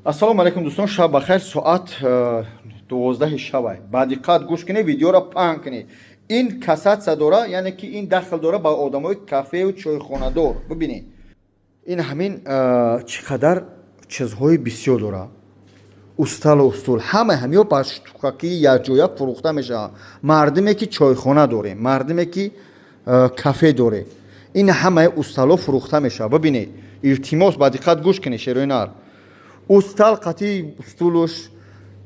ассалому алайкум дӯстон, шаб бахайр. Соат 12 шабай. ба диққат гӯш кинед, видеоро паҳн кинед. Ин касатса дора, яъне ки ин дахл дора ба одамои кафеу чойхонадор. бибинед, ин ҳамин чӣ қадар чизҳои бисёр дора. Усталу устул ҳама ҳамё ба штукаки якҷоя фурӯхта мешавад. Мардиме ки чойхона доре, мардиме ки кафе доре, ин ҳамаи устало фурӯхта мешавад. бибинед, илтимос ба диққат гӯш кинед. шерои нар устал қатъи устулуш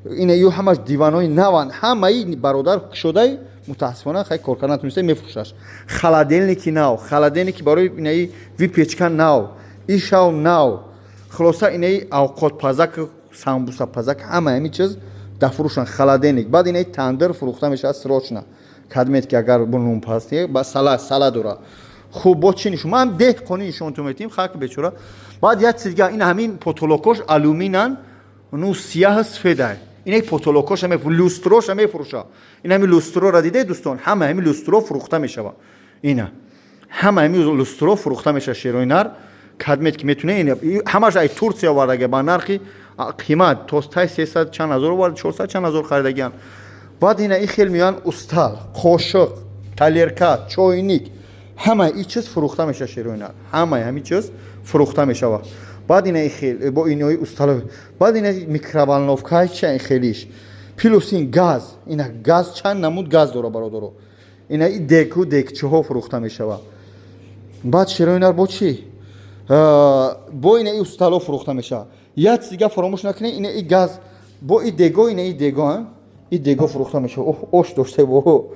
ина ю ҳамаш диванои наван, ҳамаи бародар шудаи мутаассифона хай кор кардан натунистай мефурӯшаш. Холодильники нав, холодильники барои инаи випечка нав, ишав нав, хулоса инаи авқотпазак, самбусапазак, ҳама ҳамин чиз дар фурӯшан. холодильник, баъд инаи тандир фурӯхта мешавад срочна. Кадмет ки агар нунпасти ба сала дора. хуб бо чӣ нишон ман деҳқонӣ нишонтон метиҳим халқи бечора. баъд як чиз дига ин ҳамин потолокош алюминан ну сияҳ сфедай. инаи потолокоша люстроша мефурӯша. ин ҳамин люстрора дидед дӯстон, ҳама ҳамин люстро фурӯхта мешавад. ина ҳама ҳамин люстро фурӯхта мешавад. шерои нар кадмет ки метуне ҳамаш ай Турсия овардага ба нархи қимат tosтай 300 чанд ҳазор овард, 400 чанд ҳазор харидагиан. баъд ина ин хел меён устал, қошиқ, талерка, чойник, ҳамаи ин чиз фурӯхта мешавад. шерои нар ҳамаи ҳамин чиз фурӯхта мешавад. баъд ина хел бо инои устало, баъд ина микроволновка ча хелиш, плюс ин газ, ина газ чанд намуд газ дора бародаро. ина и деку декчиҳо фурӯхта мешавад. баъд шерои нар бо чӣ бо ина и устало фурӯхта мешавад. як чиз дига фаромӯш накунед, ина и газ бо и дего, ина и дего, и дего фурӯхта мешавад. ош дошта бо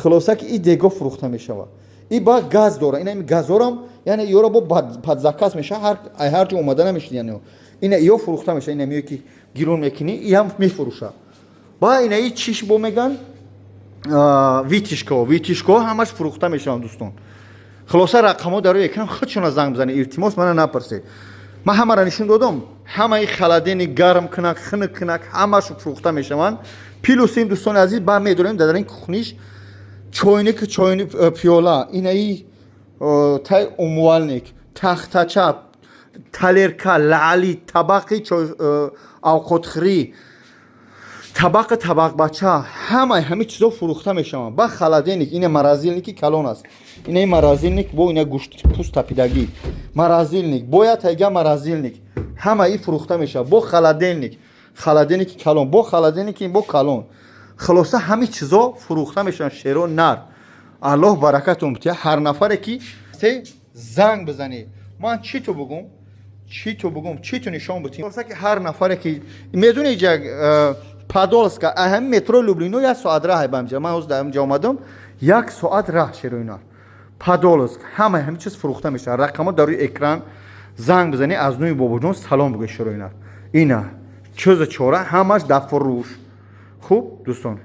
хулоса ки и дего фурӯхта мешавад. и ба газ дора, ина ин газорам яъне ёро бо подзаказ мешавад, ҳар ҷо омада намешад. яъне ина ё фурӯхта мешавад. ина меё ки гирон мекунӣ иам мефурӯшад. ба ина и чиш бо меган витишко ҳамаш фурӯхта мешаванд дӯстон. хулоса рақамҳо дар экран худшона занг бизанед, илтимос мана напарсед. ман ҳамаро нишон додам. ҳамаи холодильник гарм кунак, хунук кунак ҳамаш фурӯхта мешаванд. плюс ин дӯстони азиз ба медонем дар ин кухниш чойник пиёла, инаи тай умвалник, тахтача, талерка, лаъли, табақи авқотхӯрӣ, табақи табақбача, ҳамаи ҳамин чизо фурӯхта мешаванд. ба холодильник, ина морозилники калон аст. ина морозилник бо ина гӯшти пӯст тапидагӣ, морозилник бояд тайга морозилник, ҳамаи фурӯхта мешавад. бо холодильники калон, бо холодильники бо калон. хулоса ҳамин чизо фурӯхта мешаванд. шеро нар аллоҳ баракатон битиҳад. ҳар нафаре ки занг бизанед, ман чӣ ту бугум, чӣ ту нишон битим. хулоса ки ҳар нафаре ки медуни ҷа Подольска, ҳамин метро Люблино 1 соат раҳ бамҷа. ман ҳозир дар ҳамҷа омадам, 1 соат раҳ. шерои нар Подольск, ҳамаи ҳамин чиз фурӯхта мешавад. рақамҳо дар рӯи экран занг бизанед, аз нӯи бобоҷон салом бигӯед. шерои нар ина чӯза чора ҳамаш дар фурӯш. хуб дӯстон.